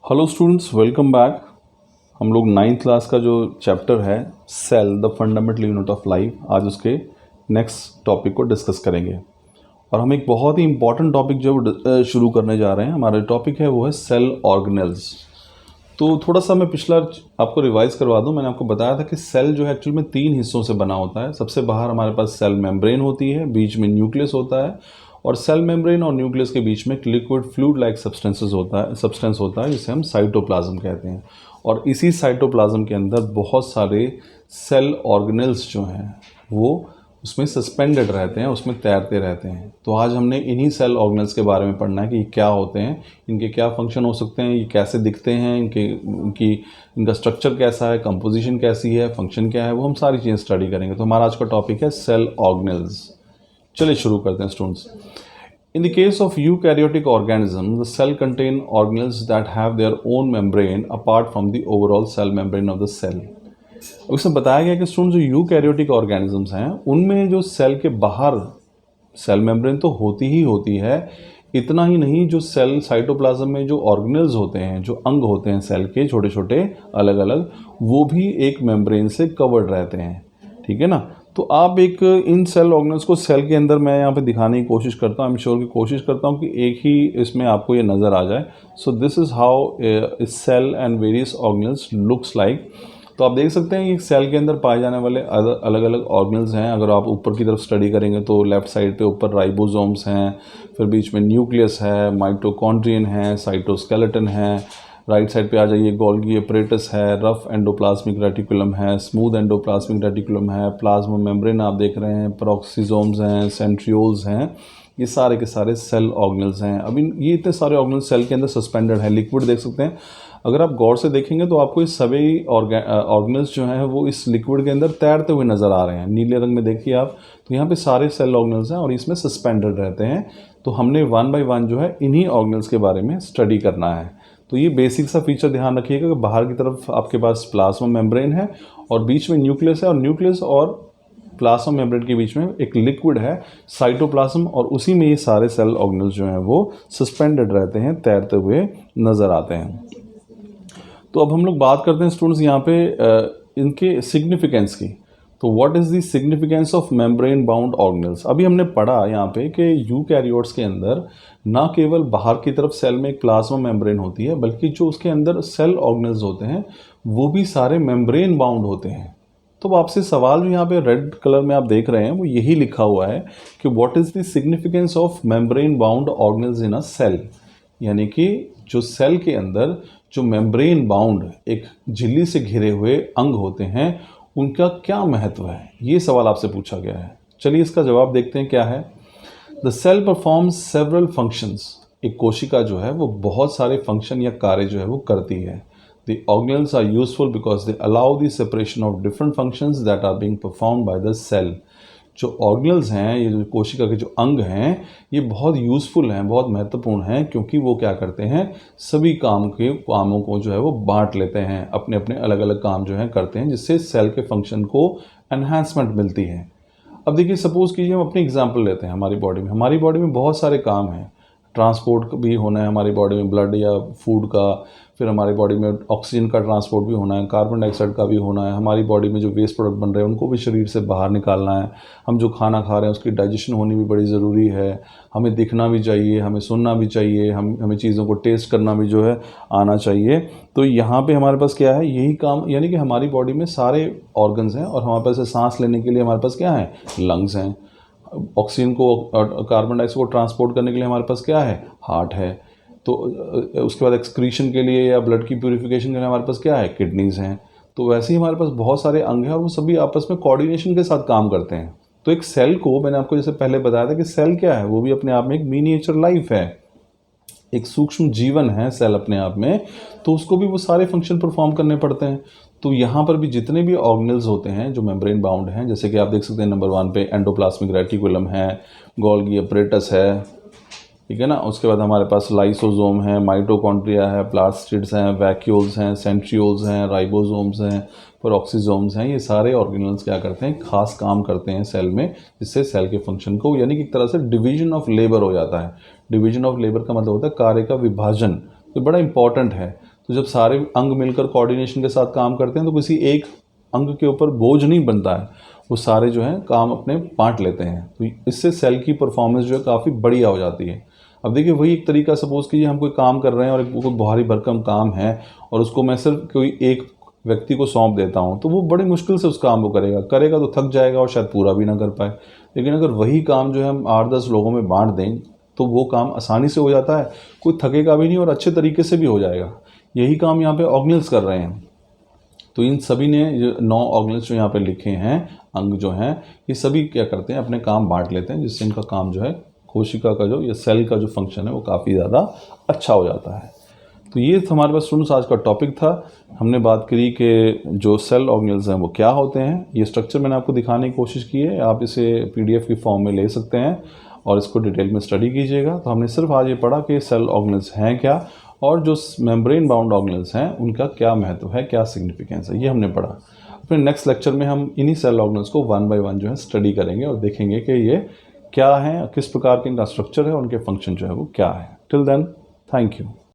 Hello students, welcome back. हम लोग ninth class का जो चैप्टर है cell the fundamental unit of life, आज उसके नेक्स्ट टॉपिक को डिस्कस करेंगे। और हम एक बहुत ही इंपॉर्टेंट टॉपिक जो शुरू करने जा रहे हैं, हमारा टॉपिक है वो है सेल ऑर्गेनेल्स। तो थोड़ा सा मैं पिछला आपको रिवाइज करवा दूं। मैंने आपको बताया था कि सेल जो है एक्चुअल में 3 हिस्सों से बना होता है। सबसे बाहर हमारे पास सेल मेम्ब्रेन होती है, बीच में न्यूक्लियस होता है, और सेल मेम्ब्रेन और न्यूक्लियस के बीच में एक लिक्विड फ्लूइड लाइक सब्सटेंस होता है जिसे हम साइटोप्लाज्म कहते हैं। और इसी साइटोप्लाज्म के अंदर बहुत सारे सेल ऑर्गेनेल्स जो हैं वो उसमें सस्पेंडेड रहते हैं, उसमें तैरते रहते हैं। तो आज हमने इन्हीं सेल ऑर्गेनेल्स के बारे में पढ़ना है कि ये क्या होते हैं, इनके क्या फंक्शन हो सकते हैं, ये कैसे दिखते हैं, इनका स्ट्रक्चर कैसा है, कंपोजिशन कैसी है, फंक्शन क्या है, वो हम सारी चीज़ें स्टडी करेंगे। तो हमारा आज का टॉपिक है सेल ऑर्गेनेल्स। चलिए शुरू करते हैं students. In the case of eukaryotic organisms, the cell contain organelles that have their own membrane apart from the overall cell membrane of the cell. अब इसमें बताया गया कि स्टूडेंट जो यूकैरियोटिक ऑर्गेनिजम्स हैं उनमें जो सेल के बाहर सेल मेम्ब्रेन तो होती ही होती है, इतना ही नहीं, जो सेल साइटोप्लाज्म में जो ऑर्गेनेल्स होते हैं, जो अंग होते हैं सेल के छोटे छोटे अलग अलग, वो भी एक मेम्ब्रेन से कवर्ड रहते हैं। ठीक है ना। तो आप एक इन सेल ऑर्गेनेल्स को सेल के अंदर मैं यहाँ पे दिखाने की कोशिश करता हूँ, आई एम श्योर की कोशिश करता हूँ कि एक ही इसमें आपको ये नज़र आ जाए। So this is how cell and various organelles looks like. तो आप देख सकते हैं कि सेल के अंदर पाए जाने वाले अलग अलग ऑर्गेनेल्स हैं। अगर आप ऊपर की तरफ स्टडी करेंगे तो लेफ्ट साइड पे ऊपर राइबोसोम्स हैं, फिर बीच में न्यूक्लियस है, माइटोकॉन्ड्रियन है, साइटोस्केलेटन है। राइट साइड पे आ जाइए, गोल्गी अपरेटस है, रफ एंडोप्लाज्मिक रेटिकुलम है, स्मूथ एंडोप्लाज्मिक रेटिकुलम है, प्लाज्मा मेम्ब्रेन आप देख रहे हैं, पेरोक्सिसोम्स हैं, सेंट्रियोल्स हैं। ये सारे के सारे सेल ऑर्गेनेल्स हैं। अभी ये इतने सारे ऑर्गेनेल्स सेल के अंदर सस्पेंडेड है, लिक्विड देख सकते हैं। अगर आप गौर से देखेंगे तो आपको ये सभी ऑर्गेनेल्स जो हैं वो इस लिक्विड के अंदर तैरते हुए नज़र आ रहे हैं। नीले रंग में देखिए आप, तो यहाँ पे सारे सेल ऑर्गेनेल्स हैं और इसमें सस्पेंडेड रहते हैं। तो हमने 1 बाय 1 जो है इन्हीं ऑर्गेनेल्स के बारे में स्टडी करना है। तो ये बेसिक सा फीचर ध्यान रखिएगा कि बाहर की तरफ आपके पास प्लाज्मा मेम्ब्रेन है और बीच में न्यूक्लियस है, और न्यूक्लियस और प्लाज्मा मेम्ब्रेन के बीच में एक लिक्विड है साइटोप्लाज्म, और उसी में ये सारे सेल ऑर्गेनेल्स जो हैं वो सस्पेंडेड रहते हैं, तैरते हुए नज़र आते हैं। तो अब हम लोग बात करते हैं स्टूडेंट्स यहाँ पे इनके सिग्निफिकेंस की। तो what is the significance of membrane bound organelles. अभी हमने पढ़ा यहाँ पे कि यूकैरियोट्स के अंदर ना केवल बाहर की तरफ सेल में एक प्लाज्मा मेम्ब्रेन होती है, बल्कि जो उसके अंदर सेल ऑर्गेनेल्स होते हैं वो भी सारे मेम्ब्रेन बाउंड होते हैं। तो आपसे सवाल जो यहाँ पे रेड कलर में आप देख रहे हैं वो यही लिखा हुआ है कि what is the significance of membrane bound organelles in a cell. यानी कि जो सेल के अंदर जो मेम्ब्रेन बाउंड एक झिल्ली से घिरे हुए अंग होते हैं उनका क्या महत्व है, ये सवाल आपसे पूछा गया है। चलिए इसका जवाब देखते हैं क्या है। The cell performs several functions. एक कोशिका जो है वो बहुत सारे फंक्शन या कार्य जो है वो करती है। The organelles are useful because they allow the separation of different functions that are being performed by the cell. जो ऑर्गेनेल्स हैं, ये जो कोशिका के जो अंग हैं, ये बहुत यूज़फुल हैं, बहुत महत्वपूर्ण हैं, क्योंकि वो क्या करते हैं, सभी कामों को जो है वो बांट लेते हैं, अपने अपने अलग अलग काम जो है करते हैं, जिससे सेल के फंक्शन को एनहांसमेंट मिलती है। अब देखिए, सपोज़ कीजिए हम अपनी एग्जांपल लेते हैं। हमारी बॉडी में बहुत सारे काम हैं। ट्रांसपोर्ट भी होना है हमारी बॉडी में, ब्लड या फूड का, फिर हमारी बॉडी में ऑक्सीजन का ट्रांसपोर्ट भी होना है, कार्बन डाइऑक्साइड का भी होना है। हमारी बॉडी में जो वेस्ट प्रोडक्ट बन रहे हैं उनको भी शरीर से बाहर निकालना है। हम जो खाना खा रहे हैं उसकी डाइजेशन होनी भी बड़ी ज़रूरी है। हमें दिखना भी चाहिए, हमें सुनना भी चाहिए, हमें चीज़ों को टेस्ट करना भी जो है आना चाहिए। तो यहाँ पे हमारे पास क्या है, यही काम, यानी कि हमारी बॉडी में सारे ऑर्गन्स हैं, और हमारे पास सांस लेने के लिए हमारे पास क्या है, लंग्स हैं। ऑक्सीजन को, कार्बन डाइऑक्साइड को ट्रांसपोर्ट करने के लिए हमारे पास क्या है, हार्ट है। तो उसके बाद एक्सक्रीशन के लिए या ब्लड की प्यूरिफिकेशन के लिए हमारे पास क्या है, किडनीज़ हैं। तो वैसे ही हमारे पास बहुत सारे अंग हैं और वो सभी आपस में कोऑर्डिनेशन के साथ काम करते हैं। तो एक सेल को, मैंने आपको जैसे पहले बताया था कि सेल क्या है, वो भी अपने आप में एक मिनिएचर लाइफ है, एक सूक्ष्म जीवन है सेल अपने आप में। तो उसको भी वो सारे फंक्शन परफॉर्म करने पड़ते हैं। तो यहाँ पर भी जितने भी ऑर्गेनेल्स होते हैं जो मेम्ब्रेन बाउंड हैं, जैसे कि आप देख सकते हैं नंबर 1 पे एंडोप्लाज्मिक रेटिकुलम है, गोल्गी अपरेटस है, ठीक है ना। उसके बाद हमारे पास लाइसोसोम है, माइटोकॉन्ड्रिया है, प्लास्टिड्स हैं, वैक्यूल्स हैं, सेंट्रियोल्स हैं, राइबोसोम्स हैं, पेरोक्सिसोम्स हैं। ये सारे ऑर्गेनेल्स क्या करते हैं, खास काम करते हैं सेल में, जिससे सेल के फंक्शन को, यानी कि एक तरह से डिवीजन ऑफ लेबर हो जाता है। डिवीजन ऑफ लेबर का मतलब होता है कार्य का विभाजन। तो बड़ा इंपॉर्टेंट है। तो जब सारे अंग मिलकर कोऑर्डिनेशन के साथ काम करते हैं तो किसी एक अंग के ऊपर बोझ नहीं बनता है, वो सारे जो हैं काम अपने बांट लेते हैं। तो इससे सेल की परफॉर्मेंस जो है काफ़ी बढ़िया हो जाती है। अब देखिए वही एक तरीका, सपोज़ कीजिए हम कोई काम कर रहे हैं और एक कोई भारी भरकम काम है और उसको मैं सिर्फ कोई एक व्यक्ति को सौंप देता हूँ, तो वो बड़ी मुश्किल से उस काम को करेगा तो थक जाएगा और शायद पूरा भी ना कर पाए। लेकिन अगर वही काम जो है हम 8-10 लोगों में बांट दें तो वो काम आसानी से हो जाता है, कोई थकेगा भी नहीं और अच्छे तरीके से भी हो जाएगा। यही काम यहाँ पे ऑर्गेनल्स कर रहे हैं। तो इन सभी ने जो 9 ऑर्गेनल्स जो यहाँ पे लिखे हैं, अंग जो हैं, ये सभी क्या करते हैं, अपने काम बांट लेते हैं, जिससे इनका काम जो है कोशिका का जो या सेल का जो फंक्शन है वो काफ़ी ज़्यादा अच्छा हो जाता है। तो ये हमारे पास स्टूडेंट्स आज का टॉपिक था। हमने बात करी कि जो सेल ऑर्गेनल्स हैं वो क्या होते हैं। ये स्ट्रक्चर मैंने आपको दिखाने की कोशिश की है, आप इसे PDF की फॉर्म में ले सकते हैं और इसको डिटेल में स्टडी कीजिएगा। तो हमने सिर्फ आज ये पढ़ा कि सेल ऑर्गेनल्स हैं क्या और जो मेम्ब्रेन बाउंड ऑर्गेनल्स हैं उनका क्या महत्व है, क्या सिग्निफिकेंस है, ये हमने पढ़ा। अपने नेक्स्ट लेक्चर में हम इन्हीं सेल ऑर्गेनल्स को 1 बाय 1 जो है स्टडी करेंगे और देखेंगे कि ये क्या है, किस प्रकार के इनका स्ट्रक्चर है और उनके फंक्शन जो है वो क्या है। Till then, thank you.